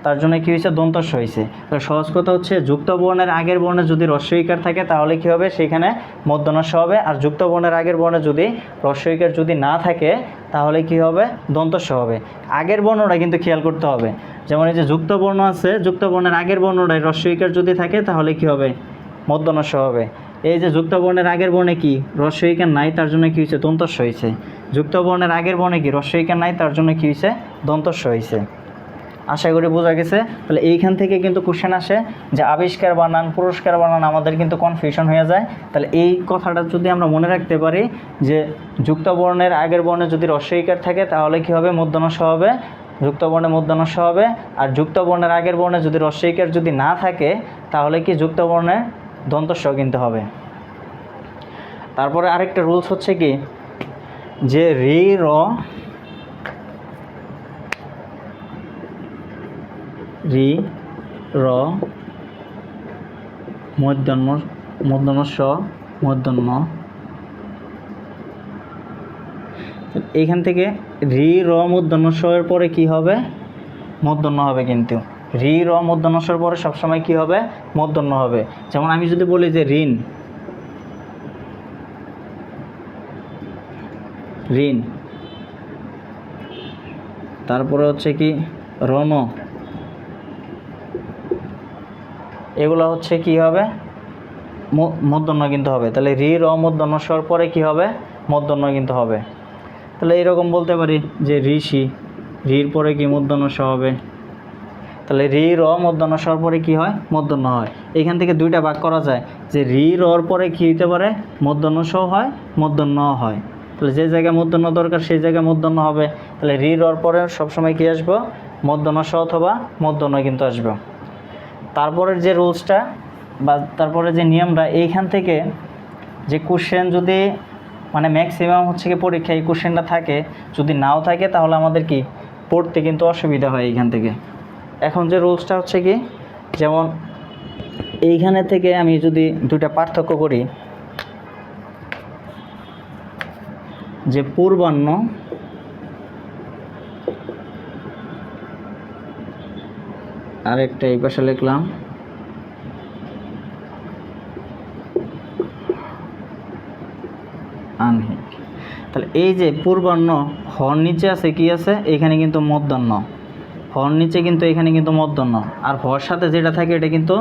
তার জন্য কী হয়েছে দন্তস্য হয়েছে। তাহলে সহজ কথা হচ্ছে যুক্ত বর্ণের আগের বর্ণে যদি রস্বইকার থাকে তাহলে কী হবে, সেখানে মূর্ধন্যস্য হবে। আর যুক্ত বর্ণের আগের বর্ণে যদি রস্বইকার যদি না থাকে তাহলে কি হবে, দন্তস্য হবে। আগের বর্ণটা কিন্তু খেয়াল করতে হবে, যেমন এই যে যুক্ত বর্ণ আছে, যুক্ত বর্ণের আগের বর্ণটায় রস্বইকার যদি থাকে তাহলে কি হবে, মূর্ধন্যস্য হবে। এই যে যুক্ত বর্ণের আগের বর্ণে কি রস্বইকার নাই, তার জন্য কী হয়েছে দন্তস্য হয়েছে। যুক্ত বর্ণের আগের বর্ণে কি রস্বইকার নাই, তার জন্য কী হয়েছে দন্তস্য হয়েছে। আশা করি বোঝা গেছে। তাহলে এইখান থেকে কিন্তু কোশ্চেন আসে যে আবিষ্কার বানান, পুরস্কার বানান আমাদের কিন্তু কনফিউশন হয়ে যায়। তাহলে এই কথাটা যদি আমরা মনে রাখতে পারি যে যুক্ত বর্ণের আগের বর্ণে যদি রস্বইকার থাকে তাহলে কী হবে, মূর্ধন্যস্য হবে, যুক্ত বর্ণে মূর্ধন্যস্য হবে। আর যুক্ত বর্ণের আগের বর্ণে যদি রস্বইকার যদি না থাকে তাহলে কি যুক্ত বর্ণে দন্তস্য কিন্তু হবে। তারপরে আরেকটা রুলস হচ্ছে কি যে রি র রি র মূর্ধন্যস্য মূর্ধন্য, এইখান থেকে রি র মূর্ধন্যস্যের পরে কি হবে, মূর্ধন্য হবে। কিন্তু রি র মূর্ধন্যস্যের পরে সবসময় কি হবে, মূর্ধন্য হবে। যেমন আমি যদি বলি যে ঋণ, ঋণ, তারপরে হচ্ছে কি রণ, এগুলো হচ্ছে কি হবে, মূর্ধন্য কিন্তু হবে। তাহলে রি র মূর্ধন্যস্যর পরে কি হবে, মূর্ধন্য কিন্তু হবে। তাহলে এরকম বলতে পারি যে ঋষি, রির পরে কি মূর্ধন্যস্য হবে। তাহলে রি র মূর্ধন্যস্যর পরে কি হয়, মূর্ধন্য হয়। এখান থেকে দুইটা ভাগ করা যায় যে রি রর পরে কী হতে পারে, মূর্ধন্যস্যও হয়, মূর্ধন্যও হয়। তাহলে যে জায়গায় মূর্ধন্য দরকার সেই জায়গায় মূর্ধন্য হবে। তাহলে রি রর পরে সবসময় কী আসবো, মূর্ধন্যস্য অথবা মূর্ধন্য কিন্তু আসবে। তারপরের যে রুলসটা বা তারপরে যে নিয়মটা, এইখান থেকে যে কোশ্চেন যদি মানে ম্যাক্সিমাম হচ্ছে কি পরীক্ষায় এই কোশ্চেনটা থাকে, যদি নাও থাকে তাহলে আমাদের কি পড়তে কিন্তু অসুবিধা হয় এইখান থেকে। এখন যে রুলসটা হচ্ছে কি, যেমন এইখানে থেকে আমি যদি দুটা পার্থক্য করি, যে পূর্বাহ্ন আরেকটা এই পাশে লিখলাম আনহিক। তাহলে এই যে পূর্বাহ্ন হর নিচে আছে কি আছে, এখানে কিন্তু মূর্ধন্য, হর নিচে কিন্তু এখানে কিন্তু মূর্ধন্য, আর হর সাথে যেটা থাকে এটা কিন্তু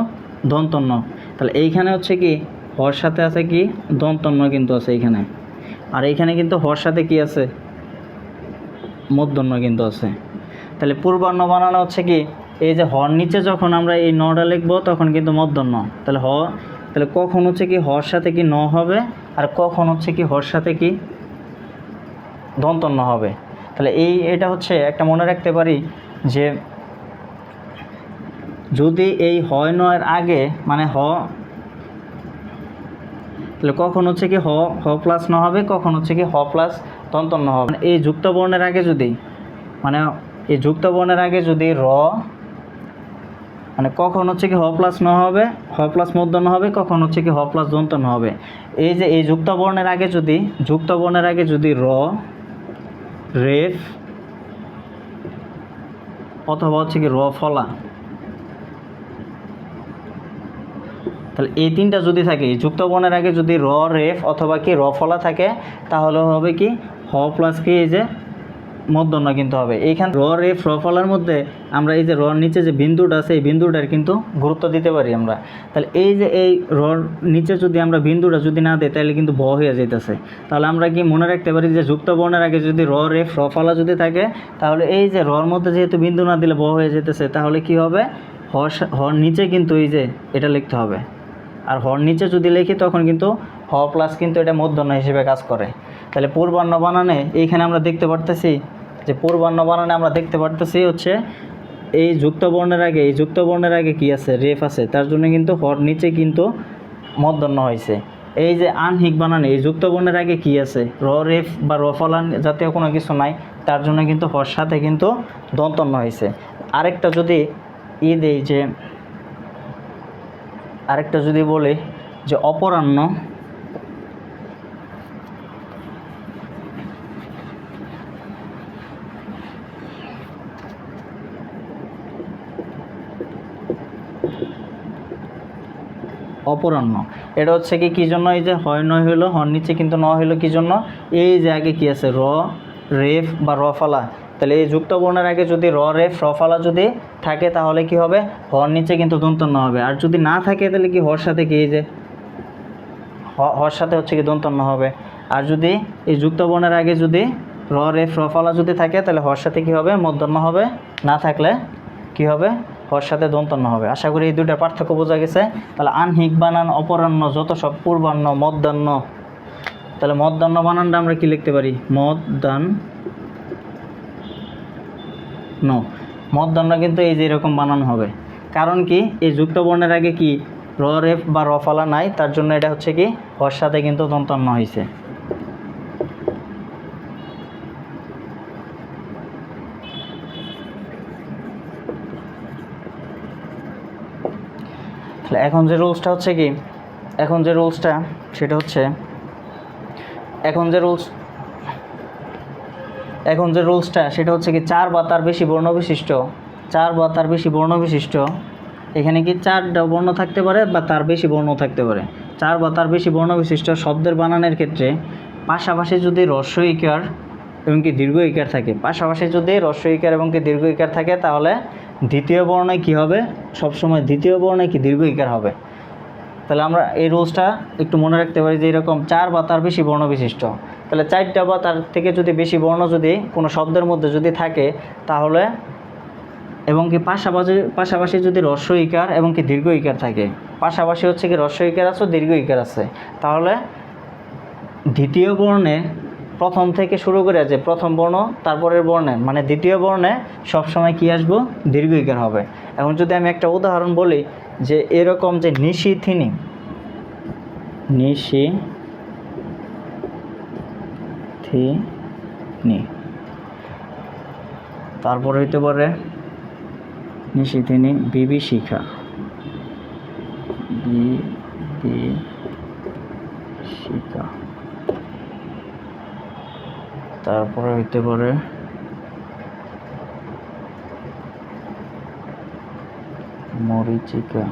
দন্তন্য। তাহলে এইখানে হচ্ছে কি হর সাথে আছে কি দন্তন্য কিন্তু আছে এইখানে, আর এইখানে কিন্তু হর সাথে কি আছে, মূর্ধন্য কিন্তু আছে। তাহলে পূর্বাহ্ন বানানো হচ্ছে কি, এই যে হর নিচে যখন আমরা এই নটা লিখবো তখন কিন্তু মূর্ধন্য। তাহলে তাহলে কখন হচ্ছে কি হর সাথে কি ন হবে, আর কখন হচ্ছে কি হর সাথে কি দন্তন্য হবে। তাহলে এটা হচ্ছে একটা মনে রাখতে পারি যে যদি এই হয় নয়ের আগে মানে তাহলে কখন হচ্ছে কি হ প্লাস ন হবে, কখন হচ্ছে কি হ প্লাস দন্তন্য হবে। মানে এই যুক্ত বর্ণের আগে যদি মানে এই যুক্ত বর্ণের আগে যদি র মানে কখন হচ্ছে কি হ প্লাস ন হবে, হ প্লাস মূর্ধন্য হবে, কখন হচ্ছে কি হ প্লাস দন্তন্য হবে। এই যে এই যুক্ত বর্ণের আগে যদি র রেফ অথবা হচ্ছে কি র ফলা, তাহলে এই তিনটা যদি থাকে, যুক্ত বর্ণের আগে যদি র রেফ অথবা কি র ফলা থাকে তাহলে হবে কি হ প্লাস কি এই যে মূর্ধন্য কিন্তু হবে। এইখানে র রেফ র ফলার মধ্যে আমরা এই যে রর নিচে যে বিন্দুটা আছে এই বিন্দুটার কিন্তু গুরুত্ব দিতে পারি আমরা। তাহলে এই যে এই রর নিচে যদি আমরা বিন্দুটা যদি না দিই তাহলে কিন্তু ভ হয়ে যাইতেছে। তাহলে আমরা কি মনে রাখতে পারি যে যুক্ত বর্ণের আগে যদি র রেফ র ফলা যদি থাকে তাহলে এই যে রর মধ্যে যেহেতু বিন্দু না দিলে ভ হয়ে যেতেছে, তাহলে কি হবে হর নিচে কিন্তু এই যে এটা লিখতে হবে। আর হর নিচে যদি লিখি তখন কিন্তু হ প্লাস কিন্তু এটা মূর্ধন্য হিসেবে কাজ করে। তাহলে পূর্বাহ্ন বানানে এইখানে আমরা দেখতে পারতেছি যে পূর্বাহ্ন বানানে আমরা দেখতে পারতেছি হচ্ছে এই যুক্ত বর্ণের আগে কি আছে, রেফ আছে, তার জন্য কিন্তু হর নিচে কিন্তু মূর্ধন্য হয়েছে। এই যে আনহিক বানানে এই যুক্ত বর্ণের আগে কি আছে, রেফ বা ফলান জাতীয় কোনো কিছু নাই, তার জন্য কিন্তু হর সাথে কিন্তু দন্তন্য হয়েছে। আরেকটা যদি দেই যে, আরেকটা যদি বলি যে অপরাহ্ন, অপরাহ্ন এটা হচ্ছে কি জন্য, এই যে হয় নয় হইলো, হর নিচে কিন্তু ন হইলো কি জন্য, এই যে আগে কি আছে রেফ বা রফালা, তাহলে এই যুক্ত বর্ণের আগে যদি রেফ রফালা যদি থাকে তাহলে কি হবে, হর নিচে কিন্তু দন্তন্য হবে। আর যদি না থাকে তাহলে কি হর সাথে কি, এই যে হর সাথে হচ্ছে কি দন্তন্য হবে। আর যদি এই যুক্ত বর্ণের আগে যদি রেফ রফালা যদি থাকে তাহলে হর সাথে কি হবে, মূর্ধন্য হবে, না থাকলে কি হবে, হর সাথে দন্তন্য হবে। আশা করি এই দুইটার পার্থক্য বোঝা গেছে। তাহলে আনহিক বানান, অপরাহ্ন, যত সব পূর্বাহ্ন, মধ্যাহ্ন, তাহলে মধ্যাহ্ন বানানটা আমরা কি লিখতে পারি, মধ্যাহ্ন কিন্তু এই যে এরকম বানান হবে। কারণ কি, এই যুক্ত বর্ণের আগে কি রেফ বা রফালা নাই, তার জন্য এটা হচ্ছে কি হর সাথে কিন্তু দন্তন্য হয়েছে। এখন যে রুলসটা হচ্ছে কি, সেটা হচ্ছে এখন যে রুলসটা সেটা হচ্ছে কি 4 বা তার বেশি বর্ণ বিশিষ্ট, এখানে কি 4টা বর্ণ থাকতে পারে বা তার বেশি বর্ণ থাকতে পারে। 4 বা তার বেশি বর্ণ বিশিষ্ট শব্দের বানানের ক্ষেত্রে পাশাপাশি যদি হ্রস্ব ইকার এবং কি দীর্ঘ ইকার থাকে, তাহলে দ্বিতীয় বর্ণে কি হবে, সবসময় দ্বিতীয় বর্ণে কি দীর্ঘ ইকার হবে। তাহলে আমরা এই রুলসটা একটু মনে রাখতে পারি যে এরকম 4 বা তার বেশি বর্ণ বিশিষ্ট, তাহলে 4টা বা তার থেকে যদি বেশি বর্ণ যদি কোনো শব্দের মধ্যে যদি থাকে, তাহলে এবং কি পাশাপাশি যদি হ্রস্ব ইকার এবং কি দীর্ঘ ইকার থাকে, পাশাপাশি হচ্ছে কি হ্রস্ব ইকার আছে, দীর্ঘ ইকার আছে, তাহলে দ্বিতীয় বর্ণে প্রথম থেকে শুরু করে যে প্রথম বর্ণ তারপরের বর্ণে মানে দ্বিতীয় বর্ণে সবসময় কি আসবো, দীর্ঘ ইকার হবে। এখন যদি আমি একটা উদাহরণ বলি যে এরকম যে নিশিথিনি, তারপরে হইতে পারে নিশিথিনি, বিভীষিকা, তারপরে হইতে পারে মরীচিকা,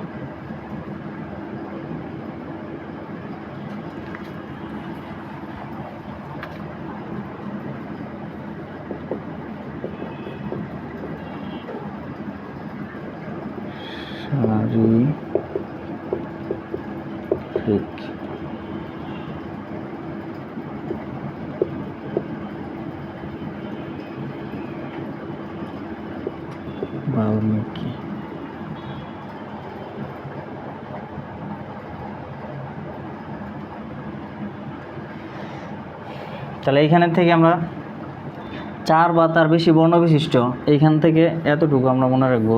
বাল্মীকি। তাহলে এইখানের থেকে আমরা 4 বা তার বেশি বর্ণ বিশিষ্ট, এইখান থেকে এতটুকু আমরা মনে রাখবো।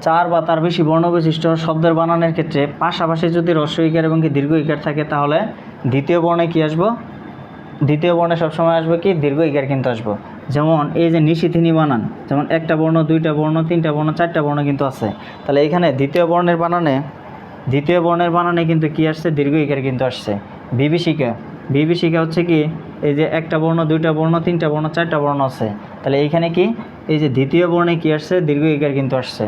4 বা তার বেশি বর্ণ বিশিষ্ট শব্দের বানানের ক্ষেত্রে পাশাপাশি যদি হ্রস্ব ইকার এবং কি দীর্ঘ ইকার থাকে, তাহলে দ্বিতীয় বর্ণে কি আসবো, দ্বিতীয় বর্ণে সবসময় আসবে কি দীর্ঘ ইকার কিন্তু আসবো। যেমন এই যে নিশিথিনি বানান, যেমন একটা বর্ণ, দুইটা বর্ণ, তিনটা বর্ণ, 4টা বর্ণ কিন্তু আছে, তাহলে এখানে দ্বিতীয় বর্ণের বানানে কিন্তু কি আসছে, দীর্ঘ ইকার কিন্তু আসছে। বিভীষিকা হচ্ছে কি, এই যে একটা বর্ণ, দুইটা বর্ণ, তিনটা বর্ণ, 4টা বর্ণ আছে, তাহলে এইখানে কি এই যে দ্বিতীয় বর্ণে কি আসছে, দীর্ঘ ইকার কিন্তু আসছে,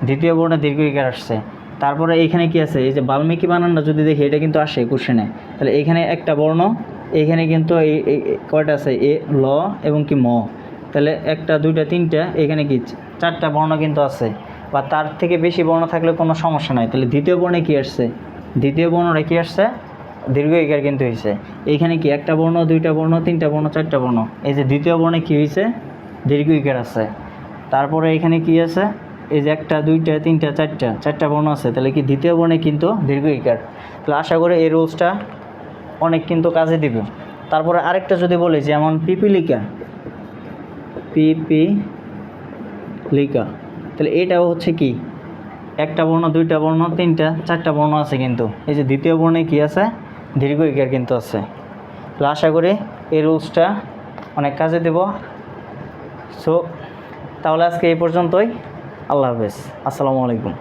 দ্বিতীয় বর্ণে দীর্ঘ ইকার আসছে। তারপরে এইখানে কি আছে, এই যে বাল্মীকি বানানটা যদি দেখি, এটা কিন্তু আসে কোশ্চেনে, তাহলে এইখানে একটা বর্ণ, এইখানে কিন্তু এই কয়টা আছে, এ ল এবং কি ম, তাহলে একটা, দুইটা, তিনটা, এখানে কি 4টা বর্ণ কিন্তু আছে, বা তার থেকে বেশি বর্ণ থাকলে কোনো সমস্যা নাই। তাহলে দ্বিতীয় বর্ণে কি আসছে, দ্বিতীয় বর্ণটা কি আসছে, দীর্ঘ ইকার কিন্তু হয়েছে। এইখানে কি একটা বর্ণ, দুইটা বর্ণ, তিনটা বর্ণ, 4টা বর্ণ, এই যে দ্বিতীয় বর্ণে কি হয়েছে, দীর্ঘ ইকার আছে। তারপরে এখানে কি আছে, এই যে একটা, দুইটা, তিনটা, 4টা বর্ণ আছে, তাহলে কি দ্বিতীয় বর্ণে কিন্তু দীর্ঘ ইকার। তাহলে আশা করি এই রুলসটা অনেক কিন্তু কাজে দিবে। তারপরে আরেকটা যদি বলি যেমন পিপিলিকা, তাহলে এটাও হচ্ছে কি একটা বর্ণ, দুইটা বর্ণ, তিনটা, চারটা বর্ণ আছে, কিন্তু এই যে দ্বিতীয় বর্ণে কি আছে, দীর্ঘ ইকার কিন্তু আছে। তো আশা করি এই রুলসটা অনেক কাজে দেব। সো তাহলে আজকে এই পর্যন্তই। আল্লাহ হাফেজ, আসসালামু আলাইকুম।